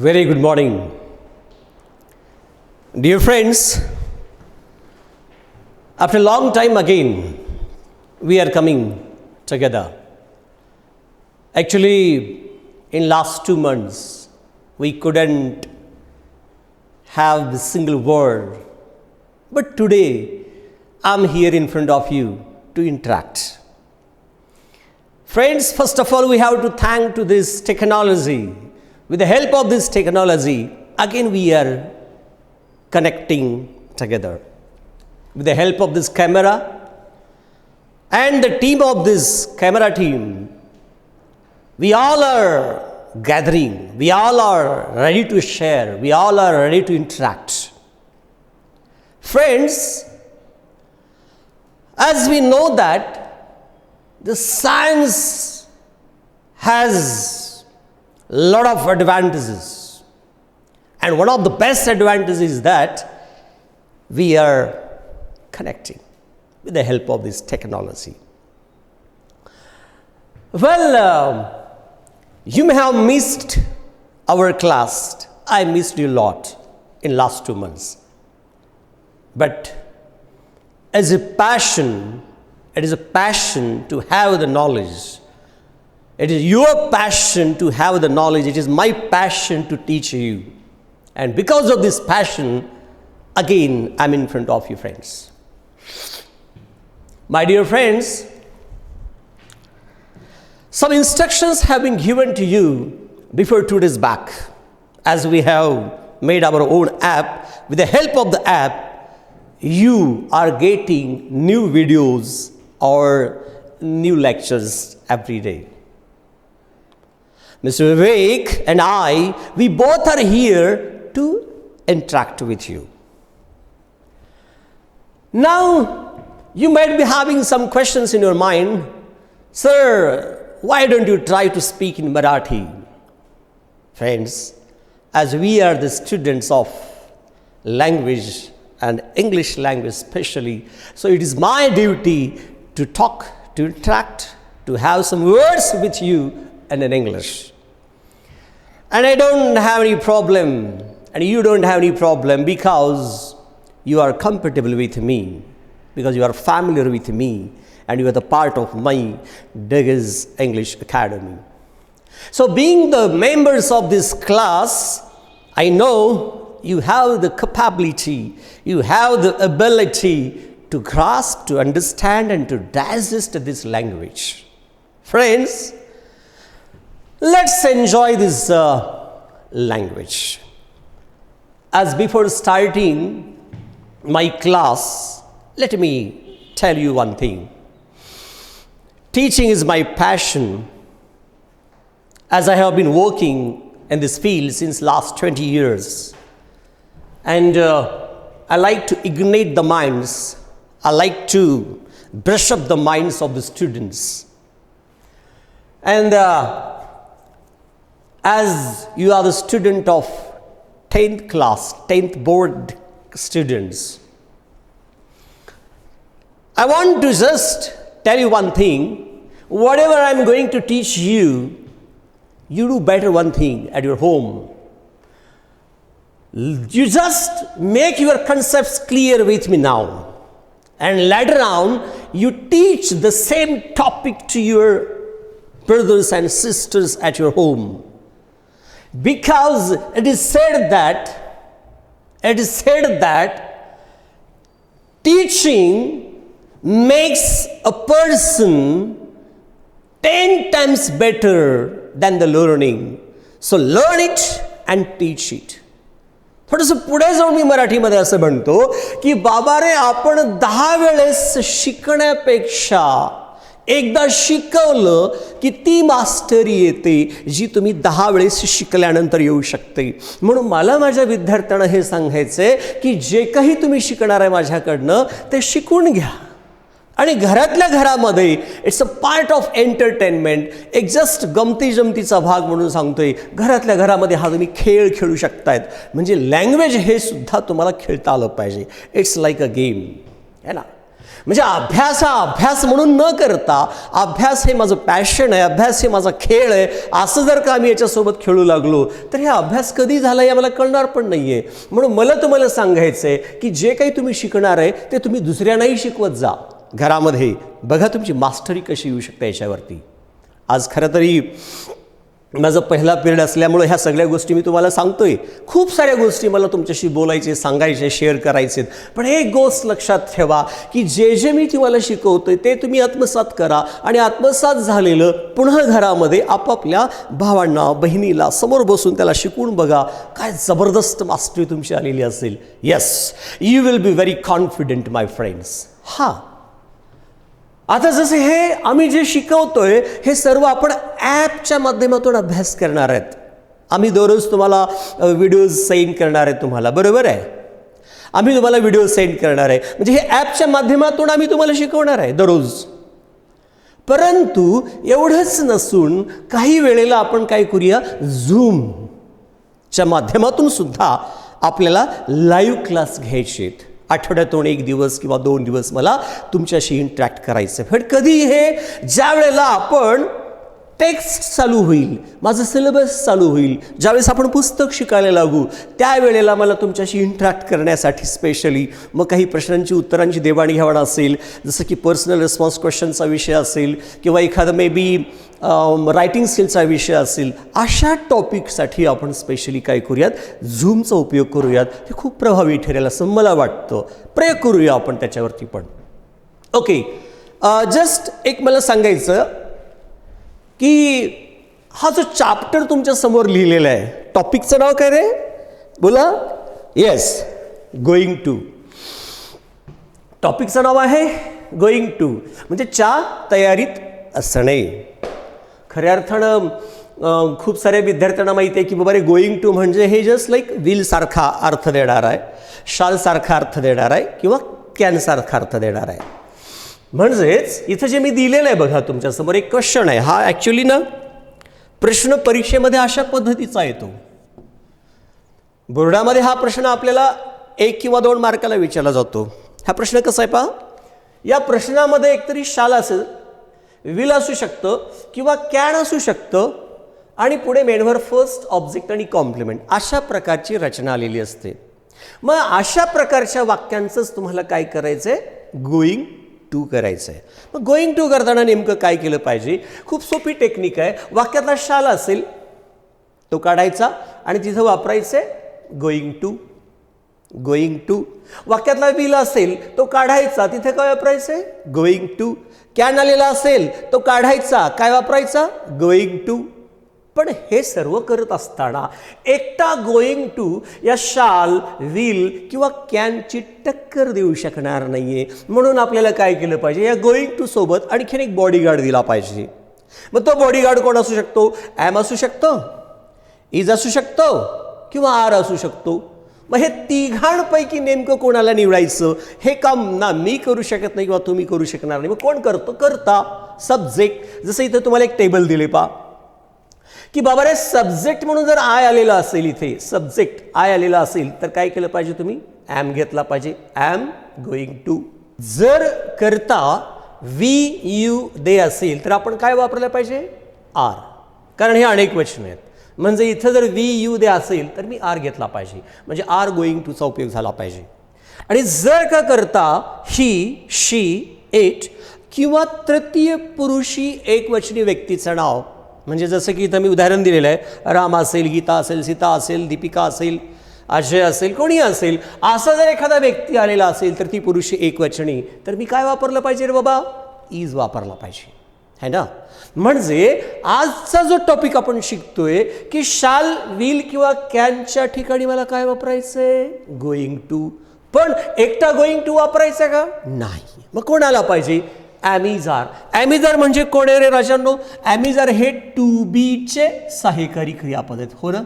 Very good morning. Dear friends, after a long time again, we are coming together. Actually, in last 2 months, we couldn't have a single word. But today, I'm here in front of you to interact. Friends, first of all, we have to thank to this technology. With the help of this technology, again we are connecting together. With the help of this camera and the team of this camera team, we all are gathering, we all are ready to share, we all are ready to interact. Friends, as we know that the science has lot of advantages, and one of the best advantages is that we are connecting with the help of this technology. Well, you may have missed our class. I missed you a lot in last 2 months. But as a passion, it is a passion to have the knowledge. It is your passion to have the knowledge. It is my passion to teach you. And because of this passion, again, I'm in front of you, friends. My dear friends, some instructions have been given to you before 2 days back, as we have made our own app. With the help of the app, you are getting new videos or new lectures every day. Mr. Vivek and I, we both are here to interact with you. Now, you might be having some questions in your mind. Sir, why don't you try to speak in Marathi? Friends, as we are the students of language and English language especially, so it is my duty to talk, to interact, to have some words with you and in English. And I don't have any problem, and you don't have any problem, because you are comfortable with me, because you are familiar with me, and you are the part of my Diggers English Academy. So being the members of this class, I know you have the capability, you have the ability to grasp, to understand, and to digest this language. Friends, let's enjoy this language. As before starting my class, let me tell you one thing. Teaching is my passion, as I have been working in this field since last 20 years. And I like to ignite the minds. I like to brush up the minds of the students. And as you are the student of 10th class, 10th board students, I want to just tell you one thing. Whatever I'm going to teach you, you do better one thing at your home. You just make your concepts clear with me now. And later on, you teach the same topic to your brothers and sisters at your home. Because it is said that teaching makes a person 10 times better than the learning. So learn it and teach it. थोडंसं पुढे जाऊन मी मराठीमध्ये असं म्हणतो की बाबा रे, आपण 10 वेळेस शिकण्यापेक्षा एकदा शिकवलं की ती मास्टरी येते, जी तुम्ही 10 वेळेस शिकल्यानंतर येऊ शकते. म्हणून मला माझ्या विद्यार्थ्यांना हे सांगायचंय की जे काही तुम्ही शिकणार आहे माझ्याकडनं ते शिकून घ्या. आणि घरातल्या घरामध्ये it's a part of entertainment, एक जस्ट गमती जमतीचा भाग म्हणून सांगतोय. घरातल्या घरामध्ये हा तुम्ही खेळ खेळू शकतायत. म्हणजे लँग्वेज हे सुद्धा तुम्हाला खेळता आलं पाहिजे. इट्स लाईक अ गेम, है ना. म्हणजे अभ्यास हा अभ्यास म्हणून न करता, अभ्यास हे माझं पॅशन आहे, अभ्यास हे माझा खेळ आहे, असं जर का आम्ही याच्यासोबत खेळू लागलो तर हे अभ्यास कधी झाला हे आम्हाला कळणार पण नाही आहे. म्हणून मला तुम्हाला सांगायचं आहे की जे काही तुम्ही शिकणार आहे ते तुम्ही दुसऱ्यांनाही शिकवत जा घरामध्ये. बघा तुमची मास्टरी कशी येऊ शकते याच्यावरती. आज खरं तरी माझा पहिला पिरियड असल्यामुळे ह्या सगळ्या गोष्टी मी तुम्हाला सांगतोय. खूप साऱ्या गोष्टी मला तुमच्याशी बोलायचे, सांगायचे, शेअर करायचे. पण एक गोष्ट लक्षात ठेवा की जे जे मी तुम्हाला शिकवतोय ते तुम्ही आत्मसात करा आणि आत्मसात झालेलं पुन्हा घरामध्ये आपापल्या भावांना, बहिणीला समोर बसून त्याला शिकवून बघा. काय जबरदस्त मास्टरी तुमची आलेली असेल. Yes, you will be very confident my friends. आता जसे हे आम्ही जे शिकवतोय हे सर्व आपण ॲपच्या माध्यमातून अभ्यास करणार आहेत. आम्ही दररोज तुम्हाला व्हिडिओज सेंड करणार आहेत तुम्हाला, बरोबर आहे. आम्ही तुम्हाला व्हिडिओ सेंड करणार आहे, म्हणजे हे ॲपच्या माध्यमातून आम्ही तुम्हाला शिकवणार आहे दररोज. परंतु एवढंच नसून काही वेळेला आपण काय करूया, झूमच्या माध्यमातून सुद्धा आपल्याला लाईव्ह क्लास घ्यायचे आहेत. आठवड्यातून 1 दिवस किंवा 2 दिवस मला तुमच्याशी इंटरॅक्ट करायचं आहे. पण कधी हे, ज्या वेळेला आपण टेक्स्ट चालू होईल, माझं सिलेबस चालू होईल, ज्यावेळेस आपण पुस्तक शिकायला लागू त्यावेळेला मला तुमच्याशी इंटरॅक्ट करण्यासाठी स्पेशली मग काही प्रश्नांची उत्तरांची देवाणघेवाण असेल, जसं की पर्सनल रिस्पॉन्स क्वेश्चनचा विषय असेल किंवा एखादा मे बी रायटिंग स्किलचा विषय असेल, अशा टॉपिकसाठी आपण स्पेशली काय करूयात, झूमचा उपयोग करूयात. हे खूप प्रभावी ठरेल असं मला वाटतं. प्रयोग करूया आपण त्याच्यावरती पण. ओके, जस्ट एक मला सांगायचं की हा जो चॅप्टर तुमच्या समोर लिहिलेला आहे, टॉपिकचं नाव काय रे, बोला. Yes, going to. टॉपिकचं नाव आहे गोईंग टू, म्हणजे च्या तयारीत असणे. खऱ्या अर्थानं खूप साऱ्या विद्यार्थ्यांना माहिती आहे की बाबा रे, गोईंग टू म्हणजे हे जस्ट लाईक विलसारखा अर्थ देणार आहे, शालसारखा अर्थ देणार आहे किंवा कॅनसारखा अर्थ देणार आहे. म्हणजेच इथं जे मी दिलेलं आहे बघा तुमच्यासमोर एक क्वेश्चन आहे. हा ॲक्च्युली ना प्रश्न परीक्षेमध्ये अशा पद्धतीचा येतो. बोर्डामध्ये हा प्रश्न आपल्याला 1 किंवा 2 मार्काला विचारला जातो. हा प्रश्न कसा आहे पहा. या प्रश्नामध्ये एकतरी शाल असेल, विल असू शकतं किंवा कॅन असू शकतं आणि पुढे मेनवर फर्स्ट ऑब्जेक्ट आणि कॉम्प्लिमेंट अशा प्रकारची रचना आलेली असते. मग अशा प्रकारच्या वाक्यांचंच तुम्हाला काय करायचं आहे, गोईंग टू करायचं आहे. मग गोईंग टू करताना नेमकं काय केलं पाहिजे, खूप सोपी टेक्निक आहे. वाक्यातला शाल असेल तो काढायचा आणि तिथं वापरायचं आहे गोईंग टू. Going to. वाक्यातला विल असेल तो काढायचा, तिथे काय वापरायचं आहे, गोईंग टू. कॅन आलेला असेल तो काढायचा, काय वापरायचा, गोईंग टू. पण हे सर्व करत असताना एकटा गोईंग टू या शाल, विल किंवा कॅनची टक्कर देऊ शकणार नाहीये. म्हणून आपल्याला काय केलं पाहिजे, या गोईंग टू सोबत आणखीन एक बॉडीगार्ड दिला पाहिजे. मग तो बॉडीगार्ड कोण असू शकतो, ॲम असू शकतो, इज असू शकतो किंवा आर असू शकतो. मग हे तिघांपैकी नेमकं कोणाला निवडायचं हे काम ना मी करू शकत नाही किंवा तुम्ही करू शकणार नाही. मग कोण करतो, करता सब्जेक्ट. जसं इथं तुम्हाला एक टेबल दिले पा की बाबा रे, सब्जेक्ट म्हणून जर आय आलेला असेल, इथे सब्जेक्ट आय आलेला असेल तर काय केलं पाहिजे, तुम्ही ॲम घेतला पाहिजे, ॲम गोईंग टू. जर करता वी यू दे असेल तर आपण काय वापरलं पाहिजे, आर, कारण हे अनेक वचन आहेत. म्हणजे इथं जर वी यू दे असेल तर मी आर घेतला पाहिजे, म्हणजे आर गोईंग टूचा उपयोग झाला पाहिजे. आणि जर का करता ही, शी, इट किंवा तृतीय पुरुषी एकवचनी व्यक्तीचं नाव, म्हणजे जसं की इथं मी उदाहरण दिलेलं आहे, राम असेल, गीता असेल, सीता असेल, दीपिका असेल, अजय असेल, कोणी असेल, असा जर एखादा व्यक्ती आलेला असेल तर ती पुरुषी एकवचनी, तर मी काय वापरलं पाहिजे रे बाबा, इज वापरला पाहिजे, है ना. म्हणजे आजचा जो टॉपिक आपण शिकतोय की शाल, विल किंवा कॅनच्या ठिकाणी मला काय वापरायचंय, गोईंग टू. पण एकटा गोईंग टू वापरायचा का, नाही. मग कोणाला पाहिजे, ॲमिजार. ॲमिजार म्हणजे कोण रे राजांनो, ॲमिजार हे टू बीचे सहाय्यकारी क्रियापद आहेत, हो ना,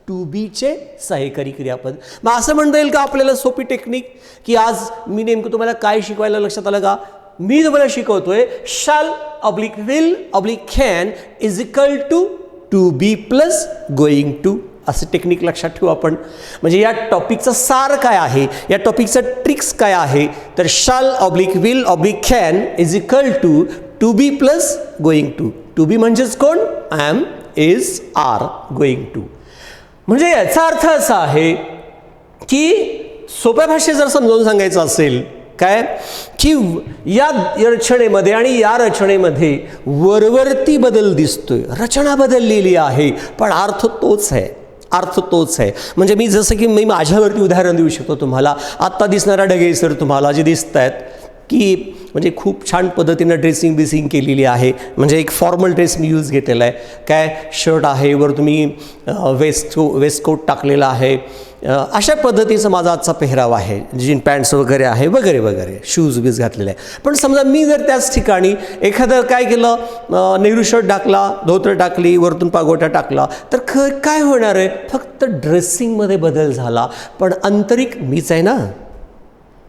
टू बीचे सहाय्यकारी क्रियापद. मग असं म्हणता येईल का आपल्याला सोपी टेक्निक की आज मी नेमकं तुम्हाला काय शिकवायला लक्षात आलं का, मी तुम्हाला शिकवतोय shall oblique will oblique can is equal to be plus going to, असं टेक्निक लक्षात ठेवू आपण. म्हणजे या टॉपिकचं सार काय आहे, या टॉपिकचं ट्रिक्स काय आहे, तर shall oblique will oblique can is equal to be plus going to. To be म्हणजेच कोण, am, is, are, going to. म्हणजे याचा अर्थ असा आहे की सोप्या भाषेत जर समजावून सांगायचं असेल काय, की या रचनेमध्ये आणि या रचनेमध्ये वरवरती बदल दिसतोय, रचना बदललेली आहे पण अर्थ तोच आहे, अर्थ तोच आहे. म्हणजे मी जसं की मी माझ्यावरती उदाहरण देऊ शकतो तुम्हाला. आत्ता दिसणारा ढगे सर तुम्हाला जे दिसत आहेत की म्हणजे खूप छान पद्धतीनं ड्रेसिंग केलेली आहे. म्हणजे एक फॉर्मल ड्रेस मी यूज घेतलेला आहे. काय शर्ट आहे, वर तुम्ही वेस्टकोट टाकलेला आहे, अशा पद्धतीचा माझा आजचा पेहराव आहे. जीन पॅन्ट्स वगैरे आहे वगैरे वगैरे, शूज बीज घातलेले आहे. पण समजा मी जर त्याच ठिकाणी एखादं काय केलं, नेहरू शर्ट टाकला, धोतर टाकली, वरतून पागोटा टाकला, तर काय होणार आहे, फक्त ड्रेसिंगमध्ये बदल झाला पण आंतरिक मीच आहे ना.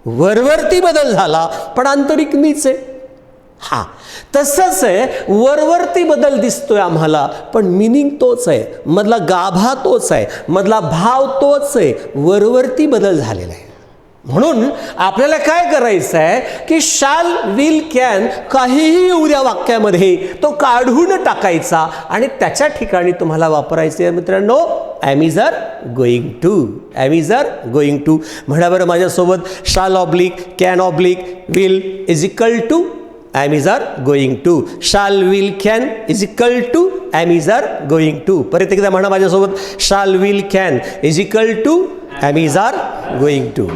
वरवरती बदल झाला पण आंतरिक मीच आहे. हां, तसंच आहे, वरवरती बदल दिसतोय आम्हाला पण मिनिंग तोच आहे, मधला गाभा तोच आहे, मधला भाव तोच आहे, वरवरती बदल झालेला आहे. म्हणून आपल्याला काय करायचं आहे की शाल विल कॅन काहीही येऊ द्या वाक्यामध्ये, तो काढून टाकायचा आणि त्याच्या ठिकाणी तुम्हाला वापरायचे आहे मित्रांनो, am is are going to. Am is are going to म्हणा बरं माझ्यासोबत. Shall oblique can oblique will is equal to am is are going to. Shall will can is equal to am is are going to. परत एकदा म्हणा माझ्यासोबत. Shall will can is equal to am is are going to.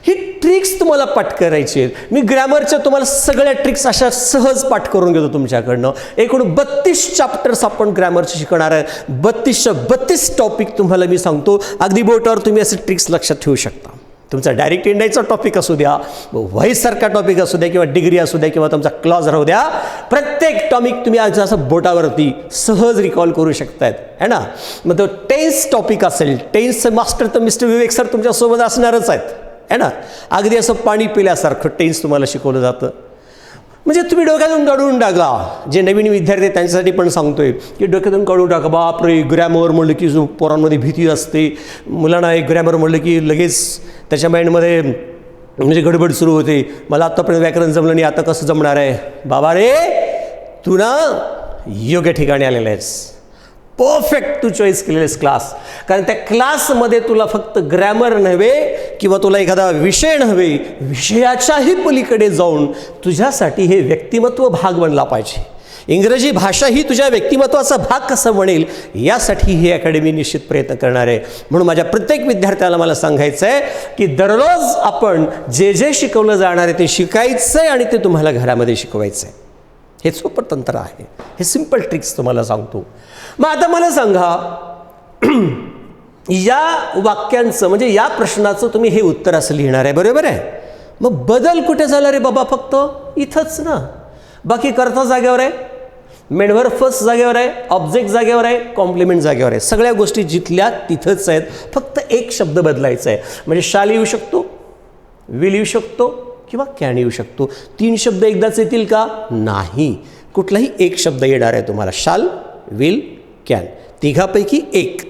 ही tricks तुम्हाला पाठ करायची आहेत. मी ग्रॅमरच्या तुम्हाला सगळ्या ट्रिक्स अशा सहज पाठ करून घेतो तुमच्याकडनं. एकूण 32 चॅप्टर्स आपण ग्रॅमरचे शिकणार आहे. 32 टॉपिक तुम्हाला मी सांगतो. अगदी बोटावर तुम्ही असे ट्रिक्स लक्षात ठेवू शकता. तुमचा डायरेक्ट इंडायचा टॉपिक असू द्या, व्हॉईससारखा टॉपिक असू द्या, किंवा डिग्री असू द्या, किंवा तुमचा क्लॉज राहू द्या, प्रत्येक टॉपिक तुम्ही आज असं बोटावरती सहज रिकॉल करू शकतायत है ना. मग तो टेन्स टॉपिक असेल, टेन्सचं मास्टर तर मिस्टर विवेक सर तुमच्यासोबत असणारच आहेत है ना. अगदी असं पाणी पिल्यासारखं टेन्स तुम्हाला शिकवलं जातं. म्हणजे तुम्ही डोक्यातून काढून टाका. जे नवीन विद्यार्थी आहेत त्यांच्यासाठी पण सांगतोय की डोक्यातून काढून टाका. बापरे, ग्रॅमर म्हणलं की पोरांमध्ये भीती असते. मुलांना एक ग्रॅमर म्हणलं की लगेच त्याच्या माइंडमध्ये म्हणजे गडबड सुरू होते. मला आत्तापर्यंत व्याकरण जमलं नाही, आता कसं जमणार आहे. बाबा रे, तू ना योग्य ठिकाणी आलेला आहेस. परफेक्ट तू चॉईस केलेलेस क्लास. कारण त्या क्लासमध्ये तुला फक्त ग्रॅमर नव्हे किंवा तुला एखादा विषय नव्हे, विषयाच्याही पलीकडे जाऊन तुझ्यासाठी हे व्यक्तिमत्व भाग बनला पाहिजे. इंग्रजी भाषा ही तुझ्या व्यक्तिमत्वाचा भाग कसं बनेल यासाठी ही अकॅडमी निश्चित प्रयत्न करणार आहे. म्हणून माझ्या प्रत्येक विद्यार्थ्याला मला सांगायचं आहे की दररोज आपण जे जे शिकवलं जाणार आहे ते शिकायचं आहे आणि ते तुम्हाला घरामध्ये शिकवायचं आहे. हे सोपं तंत्र आहे. हे सिम्पल ट्रिक्स तुम्हाला सांगतो. मग आता मला सांगा, या वाक्यांचं म्हणजे या प्रश्नाचं तुम्ही हे उत्तर असं लिहिणार आहे, बरोबर आहे. मग बदल कुठे झाला रे बाबा, फक्त इथंच ना. बाकी कर्ता जागेवर आहे, मेन वर्ब फर्स्ट जागेवर आहे, ऑब्जेक्ट जागेवर आहे, कॉम्प्लिमेंट जागेवर आहे. सगळ्या गोष्टी जिथल्या तिथंच आहेत. फक्त एक शब्द बदलायचा आहे. म्हणजे शाल येऊ शकतो, विल येऊ शकतो किंवा कॅन येऊ शकतो. 3 शब्द एकदाच येतील का, नाही. कुठलाही एक शब्द येणार आहे तुम्हाला. शाल, विल, कॅन, तिघापैकी एक.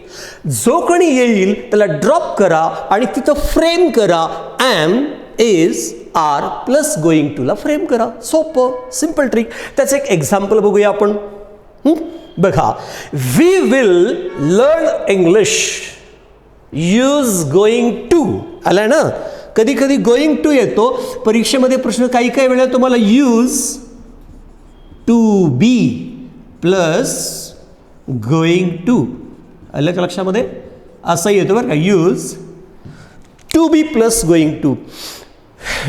जो कोणी येईल त्याला ड्रॉप करा आणि तिथं फ्रेम करा. Am, is, are plus going टूला फ्रेम करा. सोपं, सिम्पल ट्रिक. त्याचं एक एक्झाम्पल बघूया आपण. बघा, we will learn English use going to. आलाय ना. कधी कधी गोईंग टू येतो परीक्षेमध्ये प्रश्न. काही काही वेळा तुम्हाला use to be plus going to, आलं का लक्षामध्ये, असं येतो बरं का. Use to be plus going to.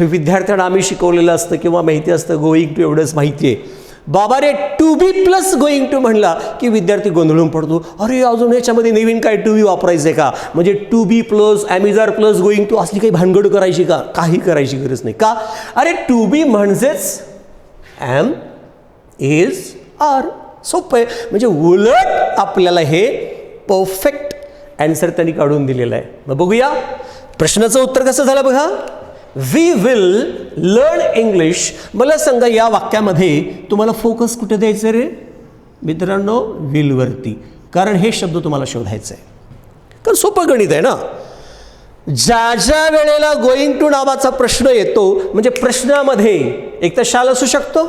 विद्यार्थ्यांना आम्ही शिकवलेलं असतं किंवा माहिती असतं गोईंग टू एवढंच माहिती आहे. बाबा रे, to be plus going to म्हणला की विद्यार्थी गोंधळून पडतो. अरे अजून याच्यामध्ये नवीन काय टू बी वापरायचं आहे का, म्हणजे to be plus am is are plus going to असली काही भानगड करायची का, काही करायची गरज नाही. का, अरे टू बी म्हणजेच एम इज आर. सोपं आहे. म्हणजे उलट आपल्याला हे परफेक्ट ॲन्सर त्यांनी काढून दिलेलं आहे. मग बघूया प्रश्नाचं उत्तर कसं झालं बघा. We will learn English. मला सांगा या वाक्यामध्ये तुम्हाला फोकस कुठे द्यायचं रे मित्रांनो, विलवरती. कारण हे शब्द तुम्हाला शोधायचं आहे. कारण सोपं गणित आहे ना. ज्या ज्या वेळेला गोइंग टू नावाचा प्रश्न येतो म्हणजे प्रश्नामध्ये एक तर शाल असू शकतो,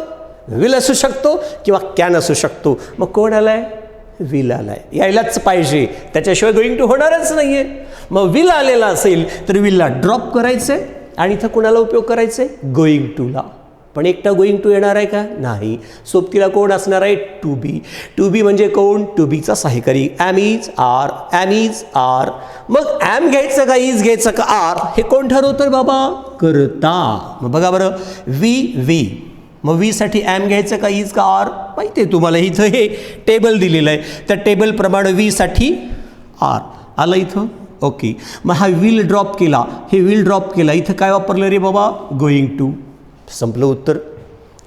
विल असू शकतो किंवा कॅन असू शकतो. मग कोण आलाय? विल आलाय. यायलाच पाहिजे, त्याच्याशिवाय गोइंग टू होणारच नाहीये. मग विल आलेला असेल तर विलला ड्रॉप करायचंय आणि इथं कुणाला उपयोग करायचंय? गोइंग टूला. पण एकटा गोइंग टू येणार आहे का? नाही. सोबतीला कोण असणार आहे? To be. टू बी म्हणजे कोण? टू बीचा सहाय्यकारी. Am is are, am is are. मग ॲम घ्यायचं का इज घ्यायचं का आर हे कोण ठरवतं बाबा? करता. मग बघा बरं, वी. मग वीसाठी ॲम घ्यायचं का इज का आर? माहिती आहे तुम्हाला, इथं हे टेबल दिलेलं आहे, त्या टेबलप्रमाणे वीसाठी आर आलं इथं. ओके. मग हा विल ड्रॉप केला, हे विल ड्रॉप केला, इथं काय वापरलं रे बाबा? Going to. संपलं उत्तर.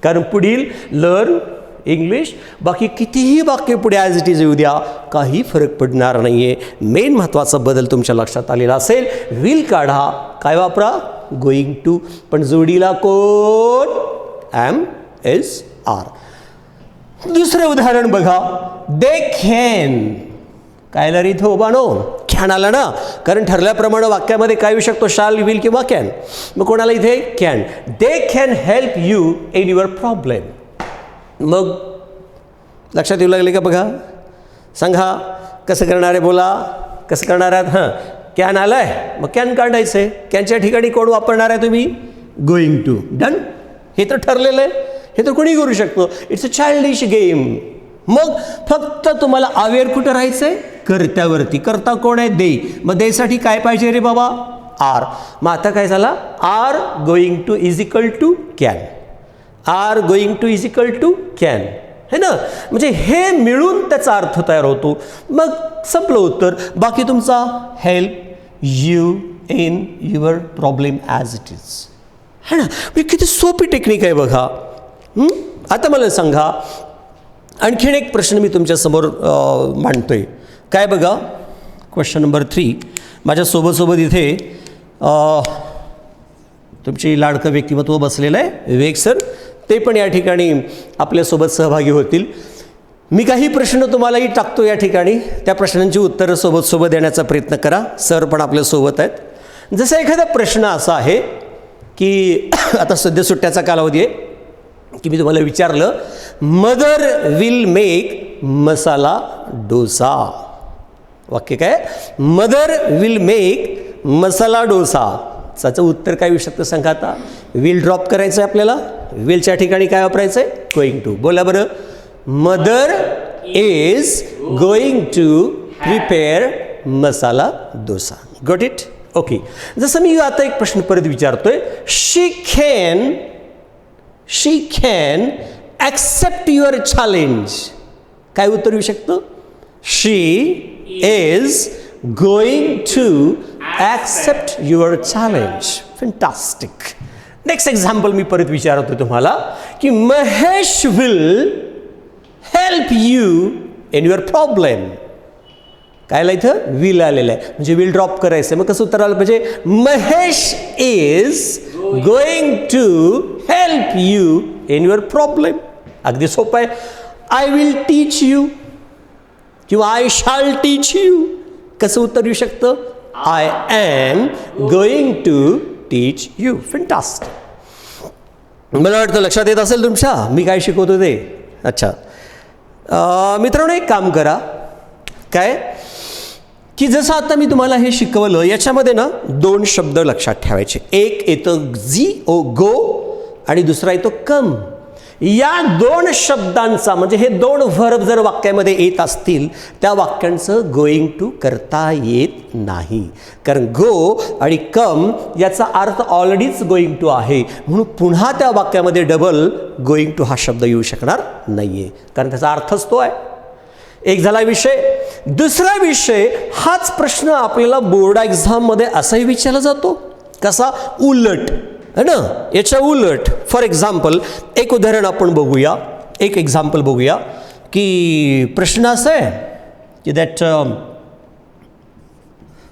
कारण पुढील लर्न इंग्लिश, बाकी कितीही वाक्य पुढे ॲज इट इज येऊ द्या, काही फरक पडणार नाही आहे. मेन महत्त्वाचा बदल तुमच्या लक्षात आलेला असेल. विल काढा, काय वापरा? Going to. पण जोडीला कोण? Am is are. दुसरं उदाहरण बघा. They can. काय रे इथं उभा नो? कॅन आला ना, कारण ठरल्याप्रमाणे वाक्यामध्ये काय येऊ शकतो? शाल, विल किंवा कॅन. मग कोणाला इथे? Can. They can help you in your problem. मग लक्षात येऊ लागले का? बघा, सांगा कसं करणार आहे? बोला कसं करणार आहात? हां, कॅन आलं आहे, मग कॅन काढायचं आहे. कॅनच्या ठिकाणी कोण वापरणार आहे तुम्ही? Going to. डन. हे तर ठरलेलं आहे, हे तर कोणी करू शकतो. It's a childish game. मग फक्त तुम्हाला अवेअर कुठं राहायचं आहे? कर्त्यावरती. कर्ता कोण आहे? दे. मग देसाठी काय पाहिजे रे बाबा? आर. मग आता काय झाला? Are going to is equal to can. Are going to is equal to can, है ना. म्हणजे हे मिळून त्याचा अर्थ तयार होतो. मग संपलं उत्तर. बाकी तुमचा help you in your problem as it is, है ना. म्हणजे किती सोपी टेक्निक आहे बघा. आता मला सांगा, आणखीन एक प्रश्न मी तुमच्यासमोर मांडतोय. काय बघा, क्वेश्चन नंबर 3. माझ्यासोबत इथे तुमची लाडकं व्यक्तिमत्व बसलेलं आहे, विवेक सर. ते पण या ठिकाणी आपल्यासोबत सहभागी होतील. मी काही प्रश्न तुम्हालाही टाकतो या ठिकाणी, त्या प्रश्नांची उत्तरं सोबत देण्याचा प्रयत्न करा. सर पण आपल्यासोबत आहेत. जसा एखादा प्रश्न असा आहे की आता सध्या सुट्ट्याचा कालावधी आहे, की मी तुम्हाला विचारलं, mother will make masala dosa. वाक्य काय? Mother will make masala dosa. त्याचं उत्तर काय येऊ शकतं सांगा. आता विल ड्रॉप करायचं आहे आपल्याला, विलच्या ठिकाणी काय वापरायचं आहे? Going to. बोला बरं. Mother is going to prepare masala dosa. Got it? Okay. जसं मी आता एक प्रश्न परत विचारतोय. She can accept your challenge. काय उत्तर येऊ शकतं? She is going to accept your challenge. Fantastic. Next example मी परत विचारतो तुम्हाला की Mahesh will help you in your problem. काय आलं इथं? विल आलेलं आहे, म्हणजे विल ड्रॉप करायचं आहे. मग कसं उत्तर आलं पाहिजे? Mahesh is going to help you in your problem. अगदी सोपं आहे. आय विल टीच यू किंवा आय शाल टीच यू. कसं उत्तर येऊ शकतं? I am going to teach you. Fantastic. मला वाटतं लक्षात येत असेल तुमच्या मी काय शिकवतो ते. अच्छा मित्रांनो, एक काम करा. काय की जसं आता मी तुम्हाला हे शिकवलं, याच्यामध्ये ना 2 शब्द लक्षात ठेवायचे. एक येतं गो आणि दुसरा येतो कम. या 2 शब्दांचा म्हणजे हे 2 व्हर्ब जर वाक्यामध्ये येत असतील, त्या वाक्यांचं गोइंग टू करता येत नाही. कारण गो आणि कम याचा अर्थ ऑलरेडीच गोइंग टू आहे, म्हणून पुन्हा त्या वाक्यामध्ये डबल गोइंग टू हा शब्द येऊ शकणार नाही आहे, कारण त्याचा अर्थच तो आहे. एक झाला विषय. दुसरा विषय, हाच प्रश्न आपल्याला बोर्ड एक्झाममध्ये असाही विचारला जातो. कसा? उलट, है ना. याच्या उलट. फॉर एक्झाम्पल एक उदाहरण आपण बघूया, एक एक्झाम्पल बघूया की प्रश्न असा आहे की that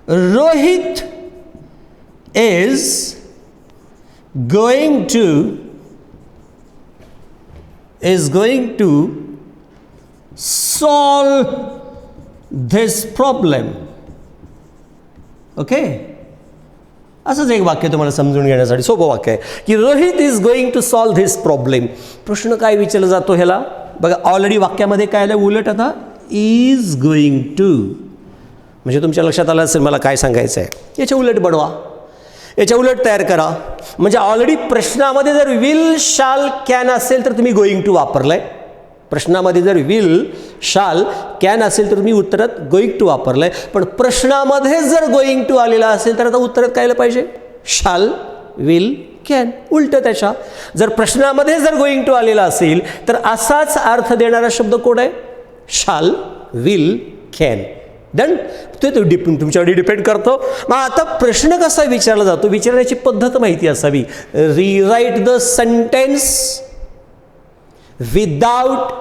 Rohit is going to solve this problem. Okay, असंच एक वाक्य तुम्हाला समजून घेण्यासाठी सोपं वाक्य आहे की Rohit is going to solve this problem. प्रश्न काय विचारला जातो ह्याला बघा, ऑलरेडी वाक्यामध्ये काय आलं उलट, आता इज गोइंग टू, म्हणजे तुमच्या लक्षात आलं असेल मला काय सांगायचं आहे. याच्या उलट बनवा, याच्या उलट तयार करा. म्हणजे ऑलरेडी प्रश्नामध्ये जर विल शाल कॅन असेल तर तुम्ही गोइंग टू वापरलं आहे. प्रश्नामध्ये जर विल शाल कॅन असेल तर तुम्ही उत्तरात गोइंग टू वापरलं आहे. पण प्रश्नामध्ये जर गोइंग टू आलेला असेल तर आता उत्तरात काय आलं पाहिजे, शाल विल कॅन, उलट त्याच्या. जर प्रश्नामध्ये जर गोइंग टू आलेला असेल तर असाच अर्थ देणारा शब्द कोड आहे, शाल विल कॅन. डन. ते तुमच्यावर डिपेंड करतो. मग आता प्रश्न कसा विचारला जातो, विचारण्याची पद्धत माहिती असावी. Rewrite the sentence without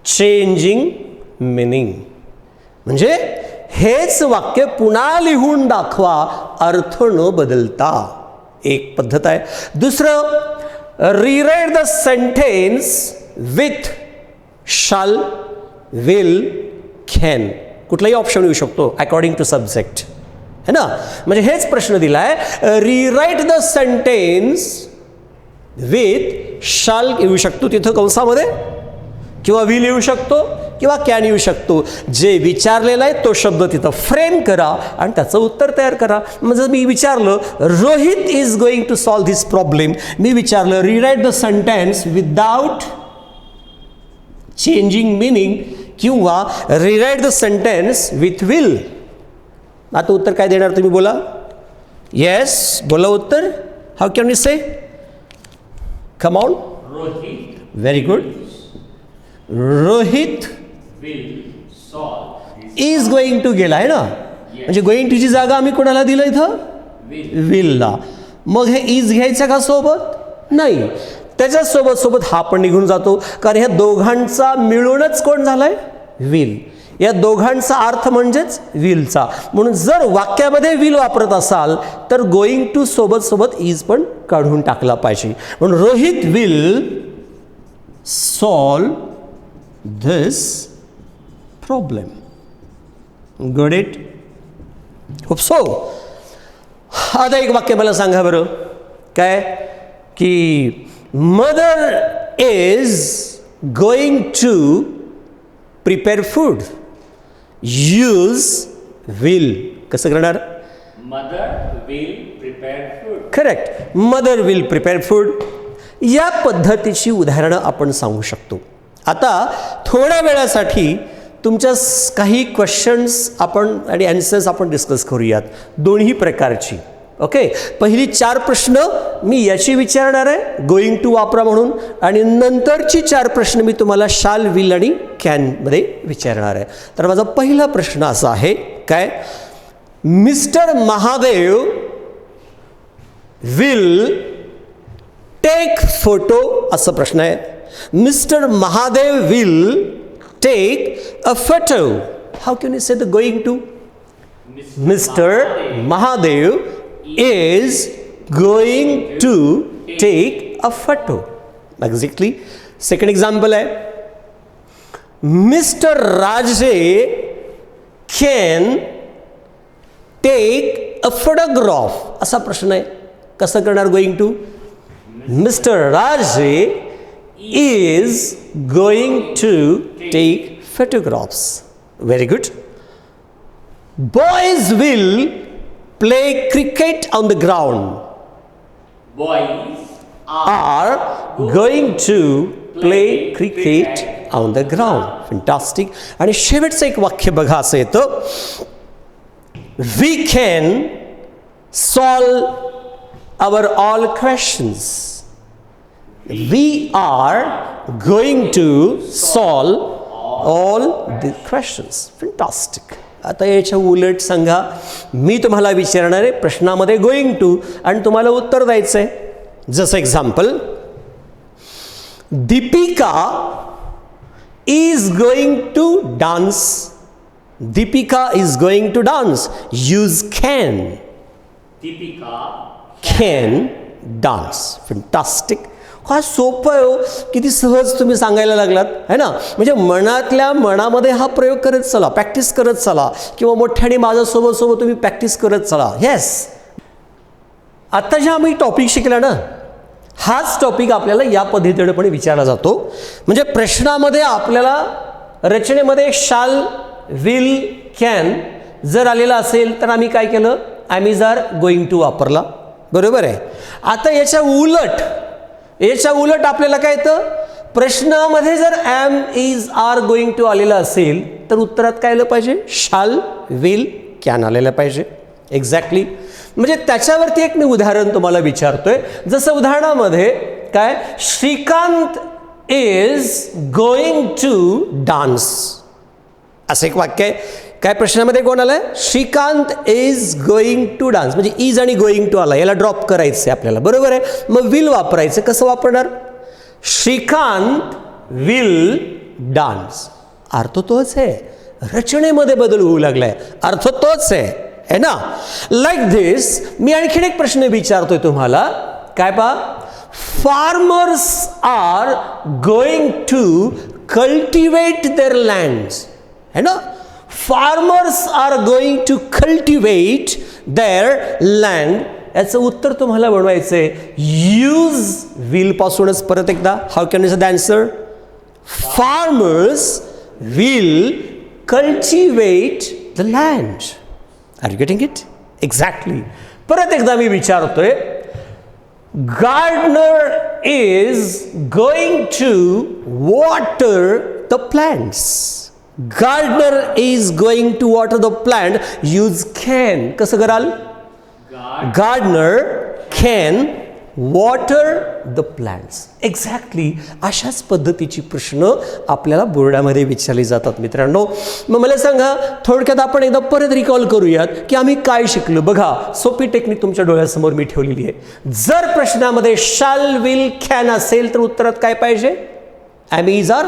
changing meaning, म्हणजे हेच वाक्य पुन्हा लिहून दाखवा अर्थ न बदलता, एक पद्धत आहे. दुसरं, रिराईट द सेंटेन्स विथ शाल विल कॅन, कुठलाही ऑप्शन येऊ शकतो अकॉर्डिंग टू सब्जेक्ट, है ना. म्हणजे हेच प्रश्न दिला आहे, रिराईट द सेंटेन्स विथ शाल येऊ शकतो तिथं कंसामध्ये, किंवा विल येऊ शकतो, किंवा कॅन येऊ शकतो. जे विचारलेलं आहे तो शब्द तिथं फ्रेम करा आणि त्याचं उत्तर तयार करा. म्हणजे मी विचारलं Rohit is going to solve this problem, मी विचारलं rewrite the sentence without changing meaning किंवा rewrite the sentence with will. आता उत्तर काय देणार तुम्ही बोला. येस बोला उत्तर. How can you say, come on. Rohit. Very good. Rohit is going to गेला आहे ना, म्हणजे गोइंग टूची जागा आम्ही कोणाला दिलं इथं, विलला. मग हे इज घ्यायचं का सोबत, नाही, त्याच्यासोबत सोबत हा पण निघून जातो, कारण ह्या दोघांचा मिळूनच कोण झालाय, विल. या दोघांचा अर्थ म्हणजेच विलचा. म्हणून जर वाक्यामध्ये विल वापरत असाल तर गोइंग टू सोबत सोबत इज पण काढून टाकला पाहिजे. म्हणून Rohit will solve this problem. Got it. Hope so. आता एक वाक्य मला सांगा बरं, काय की mother is going to prepare food, use will. कसं करणार, mother will prepare food. Correct, mother will prepare food. या पद्धतीची उदाहरणं आपण सांगू शकतो. आता थोड्या वेळासाठी तुमच्या काही क्वेश्चन्स आपण आणि ॲन्सर्स आपण डिस्कस करूयात, दोन्ही प्रकारची. ओके, पहिली 4 प्रश्न मी याची विचारणार आहे गोइंग टू वापरा म्हणून, आणि नंतरची 4 प्रश्न मी तुम्हाला शाल विल आणि कॅनमध्ये विचारणार आहे. तर माझा पहिला प्रश्न असा आहे, काय, mister Mahadev will take photo, असा प्रश्न आहे. Mister Mahadev will take a photo. How can you say the going to. Mister Mahadev is going to take a photo. Exactly. Second example है, Mr. Raje can take a photograph. असा प्रश्न आहे, कसं करणार going to. Mr. Raje is going to take photographs. Very good. Boys will play cricket on the ground. Boys Are going to play cricket on the ground. Fantastic. आणि शेवटचं एक वाक्य बघा, असं येतं, we can solve our all questions. We are going to solve all the questions. Fantastic. आता याच्या उलट सांगा, मी तुम्हाला विचारणार आहे प्रश्नामध्ये गोइंग टू आणि तुम्हाला उत्तर द्यायचं आहे. जसं example, Deepika is going to dance. Deepika is going to dance. Use can. Deepika can dance. Fantastic. काय सोपं आहे हो, किती सहज तुम्ही सांगायला लागलात है ना. म्हणजे मनातल्या मनामध्ये हा प्रयोग करत चला, प्रॅक्टिस करत चला, किंवा मोठ्याने माझ्यासोबत तुम्ही प्रॅक्टिस करत चला. येस, आता जे आम्ही टॉपिक शिकला ना, हाच टॉपिक आपल्याला या पद्धतीने पण विचारला जातो. म्हणजे प्रश्नामध्ये आपल्याला रचनेमध्ये शाल, विल, कॅन जर आलेला असेल तर आम्ही काय केलं, am is are going to वापरला. बरोबर आहे. आता याच्या उलट आपल्याला काय येतं, प्रश्नामध्ये जर am is are going to आलेला असेल तर उत्तरात काय आलं पाहिजे, शाल, विल, कॅन आलेलं पाहिजे. एक्झॅक्टली. म्हणजे त्याच्यावरती एक मी उदाहरण तुम्हाला विचारतोय. जसं उदाहरणामध्ये काय, Shrikant is going to dance असं एक वाक्य आहे. काय प्रश्नामध्ये कोण आलंय, Shrikant is going to dance. म्हणजे इज आणि गोइंग टू आला, याला ड्रॉप करायचं आहे आपल्याला. बरोबर आहे. मग विल वापरायचं. कसं वापरणार, श्रीकांत विल डान्स. अर्थ तोच आहे, रचनेमध्ये बदल होऊ लागलाय, अर्थ तोच आहे ना. लाईक दिस मी आणखीन एक प्रश्न विचारतोय तुम्हाला. काय पहा, farmers are going to cultivate their lands है ना. Farmers are going to cultivate their land. याचं उत्तर तुम्हाला बनवायचं आहे यूज विल पासूनच. परत एकदा, how can you say the answer, farmers will cultivate the land. Are you getting it? Exactly. परत एकदा मी विचारतोय, gardener is going to water the plants. Gardener is going to water the plant. Use can. कसं कराल, gardener can water the plants. Exactly अशाच पद्धतीची प्रश्न आपल्याला बोर्डामध्ये विचारले जातात मित्रांनो. मग मला सांगा, थोडक्यात आपण एकदा परत रिकॉल करूयात की आम्ही काय शिकलो. बघा, सोपी टेक्निक तुमच्या डोळ्यासमोर मी ठेवलेली आहे. जर प्रश्नामध्ये शाल, विल, कॅन असेल तर उत्तरात काय पाहिजे, am is are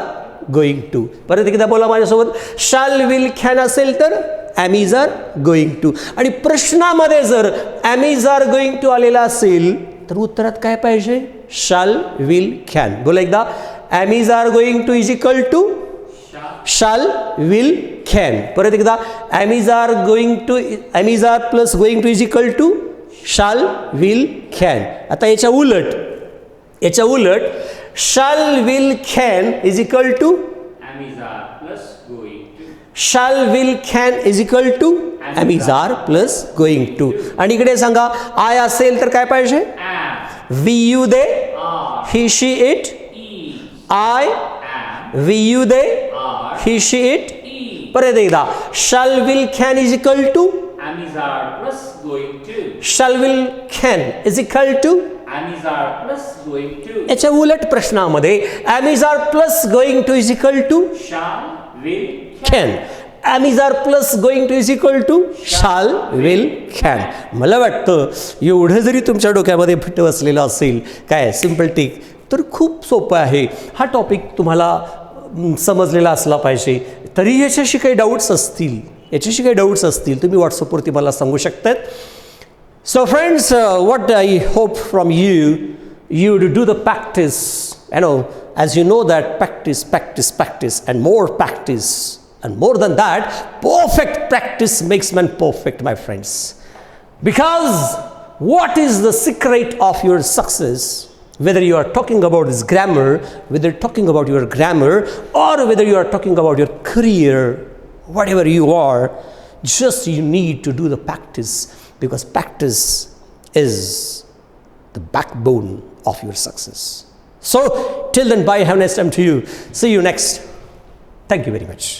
going to. परत एकदा बोला माझ्यासोबत, शाल, विल, कॅन असेल तर am is are going to. आणि प्रश्नामध्ये जर am is are going to आलेला असेल तर उत्तरात काय पाहिजे, शाल, विल, कॅन. बोला एकदा, am is are going to is equal to shall, will, can. परत एकदा, am is are going to, am is are plus going to is equal to shall, will, can. आता याच्या उलट shall, will, can is equal to Am is are plus going to. Shall, will, can is equal to am is are plus going to. आणि इकडे सांगा, I असेल तर काय पाहिजे, Am, we, you, they, are, he, she, it. is, I, am, we, you, they, are, he, she, it. is. परत एकदा, shall, will, can is equal to Am is are plus going to. Shall, will, can is equal to. Am is are plus going to. याच्या उलट प्रश्नामध्ये am is are plus going to is equal to Shall, will, can. Am is are plus going to is equal to shall, will, can. मला वाटतं एवढं जरी तुमच्या डोक्यामध्ये fit बसलेलं असेल, काय सिम्पल टिक, तर खूप सोपं आहे. हा टॉपिक तुम्हाला समजलेला असला पाहिजे. तरी याच्याशी काही डाऊट्स असतील तुम्ही व्हॉट्सअपवरती मला सांगू शकतात. So friends, what I hope from you, you to do the practice. As you know that practice and more practice. And more than that, perfect practice makes man perfect, my friends. Because what is the secret of your success? Whether you are talking about this grammar, whether talking about your grammar, or whether you are talking about your career, whatever you are, just you need to do the practice. Because practice is the backbone of your success. So, till then, bye. Have a nice time to you. See you next. Thank you very much.